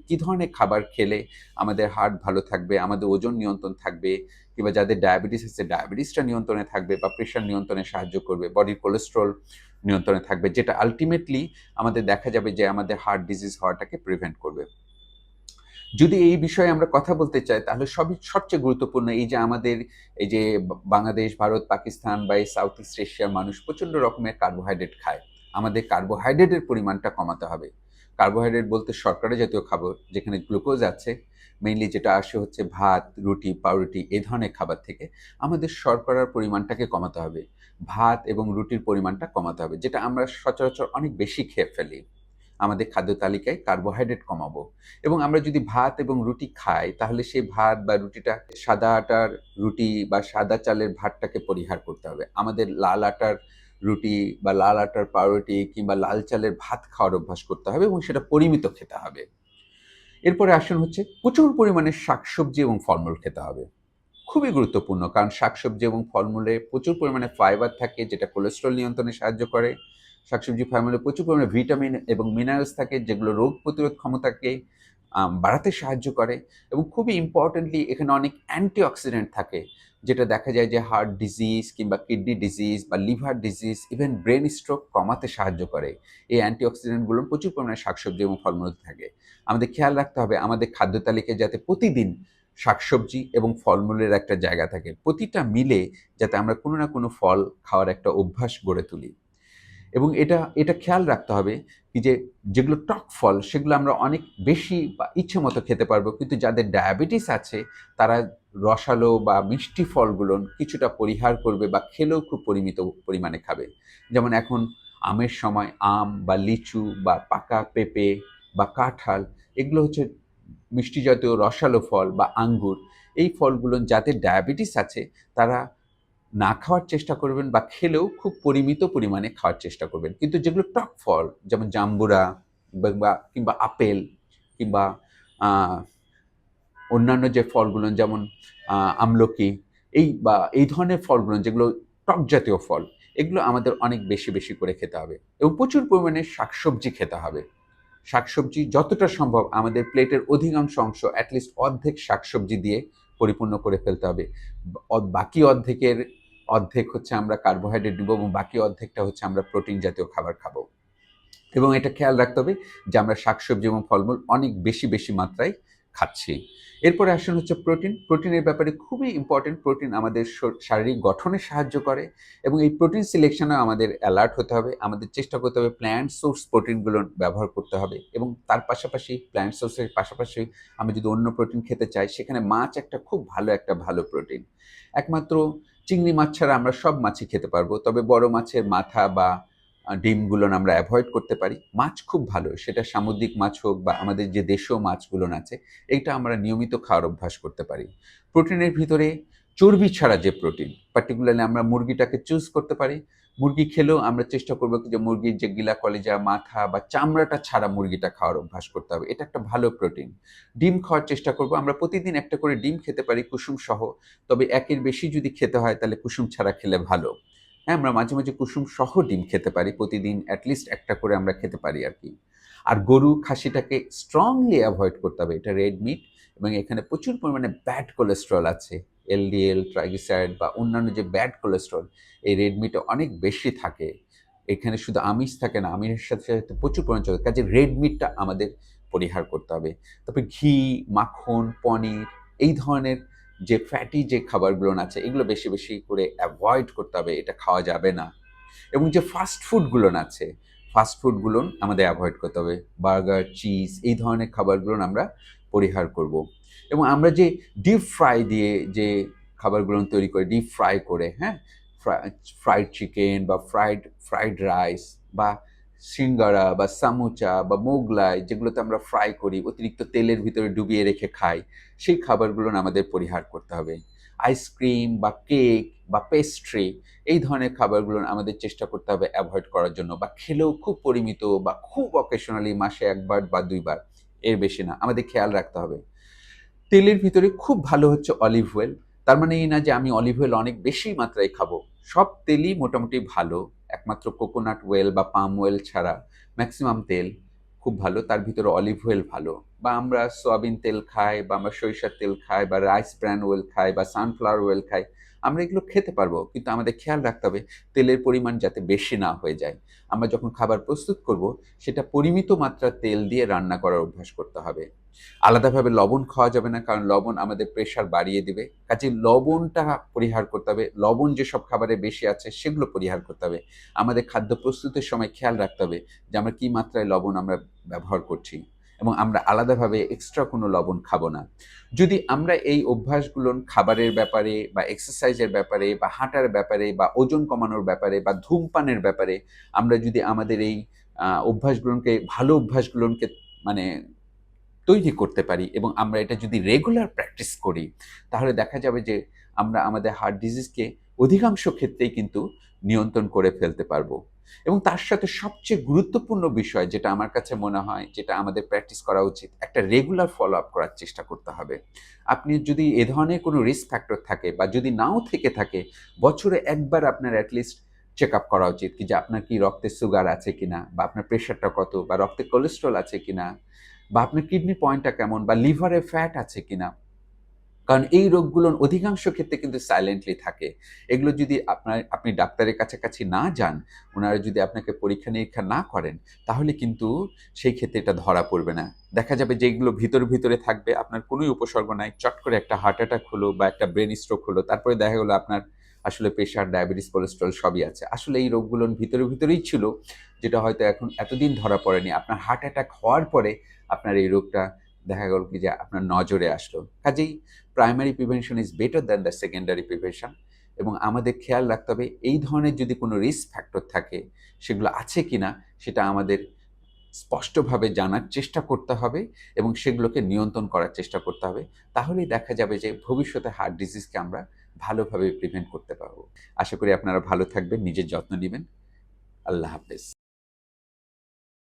কী ধরনের খাবার খেলে আমাদের হার্ট ভালো থাকবে, আমাদের ওজন নিয়ন্ত্রণ থাকবে, কিংবা যাদের ডায়াবেটিস আছে ডায়াবেটিসটা নিয়ন্ত্রণে থাকবে বা প্রেশার নিয়ন্ত্রণে সাহায্য করবে, বডির কোলেস্টেরল নিয়ন্ত্রণে থাকবে, যেটা আল্টিমেটলি আমাদের দেখা যাবে যে আমাদের হার্ট ডিজিজ হওয়াটাকে প্রিভেন্ট করবে। যদি এই বিষয়ে আমরা কথা বলতে চাই তাহলে সবচেয়ে গুরুত্বপূর্ণ এই যে আমাদের এই যে বাংলাদেশ, ভারত, পাকিস্তান বা এই সাউথ ইস্ট এশিয়ার মানুষ প্রচণ্ড রকমের কার্বোহাইড্রেট খায়। আমাদের কার্বোহাইড্রেটের পরিমাণটা কমাতে হবে। কার্বোহাইড্রেট বলতে শর্করা জাতীয় খাবার যেখানে গ্লুকোজ আছে, মেইনলি যেটা আসে হচ্ছে ভাত, রুটি, পাউরুটি এই ধরনের খাবার থেকে আমাদের শর্করার পরিমাণটাকে কমাতে হবে। ভাত এবং রুটির পরিমাণটা কমাতে হবে, যেটা আমরা সচরাচর অনেক বেশি খেয়ে ফেলি। আমাদের খাদ্য তালিকায় কার্বোহাইড্রেট কমাবো, এবং আমরা যদি ভাত এবং রুটি খাই তাহলে সেই ভাত বা রুটিটা সাদা আটার রুটি বা সাদা চালের ভাতটাকে পরিহার করতে হবে। আমাদের লাল আটার রুটি বা লাল আটার পাউরুটি কিংবা লাল চালের ভাত খাওয়ার অভ্যাস করতে হবে এবং সেটা পরিমিত খেতে হবে। এরপরে আসুন হচ্ছে প্রচুর পরিমাণে শাকসবজি এবং ফলমূল খেতে হবে। খুবই গুরুত্বপূর্ণ, কারণ শাকসবজি এবং ফলমূলে প্রচুর পরিমাণে ফাইবার থাকে যেটা কোলেস্টেরল নিয়ন্ত্রণে সাহায্য করে। শাকসবজি ফলমূলে প্রচুর পরিমাণে ভিটামিন এবং মিনারেলস থাকে যেগুলো রোগ প্রতিরোধ ক্ষমতাকে বাড়াতে সাহায্য করে, এবং খুবই ইম্পর্টেন্টলি এখানে অনেক অ্যান্টিঅক্সিডেন্ট থাকে, যেটা দেখা যায় যে হার্ট ডিজিজ কিংবা কিডনি ডিজিজ বা liver disease, even brain stroke কমাতে সাহায্য করে। এই অ্যান্টিঅক্সিডেন্টগুলো প্রচুর পরিমাণে শাকসবজি এবং ফলমূল থাকে। আমাদের খেয়াল রাখতে হবে আমাদের খাদ্য তালিকায় যাতে প্রতিদিন শাকসবজি এবং ফলমূলের একটা জায়গা থাকে, প্রতিটা মিলে যাতে আমরা কোনো না কোনো ফল খাওয়ার একটা অভ্যাস গড়ে তুলি। এবং এটা এটা খেয়াল রাখতে হবে কি যে যেগুলো টক ফল সেগুলো আমরা অনেক বেশি বা ইচ্ছে মতো খেতে পারবো, কিন্তু যাদের ডায়াবেটিস আছে তারা রসালো বা মিষ্টি ফলগুলো কিছুটা পরিহার করবে বা খেলেও খুব পরিমিত পরিমাণে খাবে। যেমন এখন আমের সময় আম বা লিচু বা পাকা পেঁপে বা কাঁঠাল, এগুলো হচ্ছে মিষ্টি জাতীয় রসালো ফল, বা আঙ্গুর, এই ফলগুলো যাদের ডায়াবেটিস আছে তারা না খাওয়ার চেষ্টা করবেন, বা খেলেও খুব পরিমিত পরিমাণে খাওয়ার চেষ্টা করবেন। কিন্তু যেগুলো টক ফল যেমন জাম্বুরা কিংবা আপেল কিংবা আ অন্যান্য যে ফলগুলো যেমন আমলকি, এই ধরনের ফলগুলো যেগুলো টক জাতীয় ফল, এগুলো আমাদের অনেক বেশি, বেশি করে খেতে হবে এবং প্রচুর পরিমাণে শাকসবজি খেতে হবে। শাকসবজি যতটা সম্ভব আমাদের প্লেটের অধিকাংশ অংশ at least অর্ধেক শাকসবজি দিয়ে পরিপূর্ণ করে ফেলতে হবে। বাকি অর্ধেক হচ্ছে আমরা কার্বোহাইড্রেট নিবো এবং বাকি অর্ধেকটা হচ্ছে আমরা প্রোটিন জাতীয় খাবার খাবো। এবং এটা খেয়াল রাখতে হবে যে আমরা শাকসবজি এবং ফলমূল অনেক বেশি, বেশি মাত্রায় খাচ্ছি। এরপরে আসুন হচ্ছে প্রোটিন। প্রোটিনের ব্যাপারে খুবই ইম্পর্টেন্ট। প্রোটিন আমাদের শারীরিক গঠনে সাহায্য করে, এবং এই প্রোটিন সিলেকশনেও আমাদের অ্যালার্ট হতে হবে। আমাদের চেষ্টা করতে হবে প্ল্যান্ট সোর্স প্রোটিনগুলো ব্যবহার করতে হবে, এবং তার পাশাপাশি প্ল্যান্ট সোর্সের পাশাপাশি আমি যদি অন্য প্রোটিন খেতে চাই সেখানে মাছ একটা খুব ভালো প্রোটিন। একমাত্র চিংড়ি মাছ ছাড়া আমরা সব মাছই খেতে পারবো। তবে বড় মাছের মাথা বা ডিমগুলো আমরা অ্যাভয়েড করতে পারি। মাছ খুব ভালো, সেটা সামুদ্রিক মাছ হোক বা আমাদের যে দেশীয় মাছগুলো আছে, এইটা আমরা নিয়মিত খাওয়ার অভ্যাস করতে পারি। প্রোটিনের ভিতরে চর্বি ছাড়া যে প্রোটিন, পার্টিকুলারলি আমরা মুরগিটাকে চুজ করতে পারি। মুরগি খেলেও আমরা চেষ্টা করব কি যে মুরগির যে গিলা কলিজা, মাথা বা চামড়াটা ছাড়া মুরগিটা খাওয়ার অভ্যাস করতে হবে। এটা একটা ভালো প্রোটিন। ডিম খাওয়ার চেষ্টা করব। আমরা প্রতিদিন একটা করে ডিম খেতে পারি কুসুম সহ। তবে একের বেশি যদি খেতে হয় তাহলে কুসুম ছাড়া খেলে ভালো। হ্যাঁ, আমরা মাঝে, মাঝে কুসুম সহ ডিম খেতে পারি। প্রতিদিন এট লিস্ট একটা করে আমরা খেতে পারি আরকি। আর গরু, খাসিটাকে স্ট্রংলি এভয়েড করতে হবে। এটা রেড মিট এবং এখানে প্রচুর পরিমাণে ব্যাড কোলেস্টেরল আছে। এলডিএল, ট্রাইগ্লিসারাইড বা অন্যান্য যে ব্যাড কোলেস্টেরল, এই রেড মিটে অনেক বেশি থাকে। এখানে শুধু আমিষ থাকে না, আমিষের সাথে প্রচুর পরিমাণে চলে। কাজেই রেড মিটটা আমাদের পরিহার করতে হবে। তারপরে ঘি, মাখন, পনির এই ধরনের যে ফ্যাটি যে খাবারগুলো আছে এগুলো বেশি, বেশি করে এভয়েড করতে হবে। এটা খাওয়া যাবে না। এবং যে ফাস্ট ফুডগুলো আছে, ফাস্ট ফুডগুলো আমাদের এভয়েড করতে হবে। বার্গার, চিজ এই ধরনের খাবারগুলো আমরা পরিহার করব। এবং আমরা যে ডিপ ফ্রাই দিয়ে যে খাবারগুলো তৈরি করি, ডিপ ফ্রাই করে, হ্যাঁ? ফ্রাইড চিকেন বা ফ্রাইড রাইস বা সিঙ্গারা বা সামুচা বা মোগলাই, যেগুলোতে আমরা ফ্রাই করি, অতিরিক্ত তেলের ভিতরে ডুবিয়ে রেখে খাই, সেই খাবারগুলো আমাদের পরিহার করতে হবে। আইসক্রিম বা কেক বা পেস্ট্রি এই ধরনের খাবারগুলো আমাদের চেষ্টা করতে হবে অ্যাভয়েড করার জন্য, বা খেলেও খুব পরিমিত বা খুব অকেশনালি মাসে ১ বার বা ২ বার, এর বেশি না। আমাদের খেয়াল রাখতে হবে। তেলের ভিতরে খুব ভালো হচ্ছে অলিভ অয়েল। তার মানে এই না যে আমি অলিভ অয়েল অনেক বেশি মাত্রায় খাবো। সব তেলই মোটামুটি ভালো। একমাত্র কোকোনাট অয়েল বা পাম অয়েল ছাড়া মেক্সিমাম তেল খুব ভালো, তার ভিতরে অলিভ অয়েল ভালো, বা আমরা সয়াবিন তেল খাই, বা আমরা সরিষার তেল খাই, বা রাইস ব্র্যান অয়েল খাই, বা সানফ্লাওয়ার অয়েল খাই, আমরা এগুলো খেতে পারবো, কিন্তু আমাদের খেয়াল রাখতে হবে তেলের পরিমাণ যাতে বেশি না হয়ে যায়। আমরা যখন খাবার প্রস্তুত করব, সেটা পরিমিত মাত্রার তেল দিয়ে রান্না করার অভ্যাস করতে হবে। আলাদাভাবে লবণ খাওয়া যাবে না, কারণ লবণ আমাদের প্রেশার বাড়িয়ে দিবে। কাজেই লবণটা পরিহার করতে হবে। লবণ যেসব খাবারে বেশি আছে সেগুলো পরিহার করতে হবে। আমাদের খাদ্য প্রস্তুতের সময় খেয়াল রাখতে হবে যে আমরা কি মাত্রায় লবণ আমরা ব্যবহার করছি, এবং আমরা আলাদাভাবে এক্সট্রা কোনো লবণ খাবো না। যদি আমরা এই অভ্যাসগুলো খাবারের ব্যাপারে, বা এক্সারসাইজের ব্যাপারে, বা হাঁটার ব্যাপারে, বা ওজন কমানোর ব্যাপারে, বা ধূমপানের ব্যাপারে আমরা যদি আমাদের এই অভ্যাসগুলোকে, ভালো অভ্যাসগুলোকে মানে তৈরি করতে পারি, এবং আমরা এটা যদি রেগুলার প্র্যাকটিস করি, তাহলে দেখা যাবে যে আমরা আমাদের হার্ট ডিজিজকে অধিকাংশ ক্ষেত্রেই কিন্তু নিয়ন্ত্রণ করে ফেলতে পারবো। এবং তার সাথে সবচেয়ে গুরুত্বপূর্ণ বিষয় যেটা আমার কাছে মনে হয়, যেটা আমাদের প্র্যাকটিস করা উচিত, একটা রেগুলার ফলো আপ করার চেষ্টা করতে হবে। আপনি যদি এ ধরনের কোনো রিস্ক ফ্যাক্টর থাকে, বা যদি নাও থেকে থাকে, বছরে একবার আপনার অ্যাটলিস্ট চেক আপ করা উচিত, কি যে আপনার কি রক্তে সুগার আছে কিনা, বা আপনার প্রেশারটা কত, বা রক্তে কোলেস্ট্রল আছে কিনা, বা আপনার কিডনির পয়েন্টটা কেমন, বা লিভারে ফ্যাট আছে কিনা। কারণ এই রোগগুলোর অধিকাংশ ক্ষেত্রে কিন্তু সাইলেন্টলি থাকে। এগুলো যদি আপনি ডাক্তারের কাছাকাছি না যান, উনারা যদি আপনাকে পরীক্ষা-নিরীক্ষা না করেন, তাহলে কিন্তু সেই ক্ষেত্রে এটা ধরা পড়বে না। দেখা যাবে যে এগুলো ভিতরে থাকবে, আপনার কোনোই উপসর্গ নাই। চট করে একটা হার্ট অ্যাটাক হলো, বা একটা ব্রেন স্ট্রোক হলো। তারপরে দেখা গেল আপনার আসলে প্রেশার, ডায়াবেটিস, কোলেস্টেরল সবই আছে। আসলে এই রোগগুলো ভিতরেই ছিল, যেটা হয়তো এখন এতদিন ধরা পড়েনি। আপনার হার্ট অ্যাটাক হওয়ার পরে আপনার এই রোগটা দেখা গেল কি যে আপনার নজরে আসলো। কাজেই primary prevention is better than the secondary prevention. এবং আমাদের খেয়াল রাখতে হবে এই ধরনের যদি কোনো রিস্ক ফ্যাক্টর থাকে, সেগুলো আছে কিনা সেটা আমাদের স্পষ্টভাবে জানার চেষ্টা করতে হবে, এবং সেগুলোকে নিয়ন্ত্রণ করার চেষ্টা করতে হবে। তাহলেই দেখা যাবে যে ভবিষ্যতে হার্ট ডিজিজকে আমরা ভালোভাবে প্রিভেন্ট করতে পারবো। আশা করি আপনারা ভালো থাকবেন, নিজের যত্ন নিবেন। আল্লাহ হাফেজ।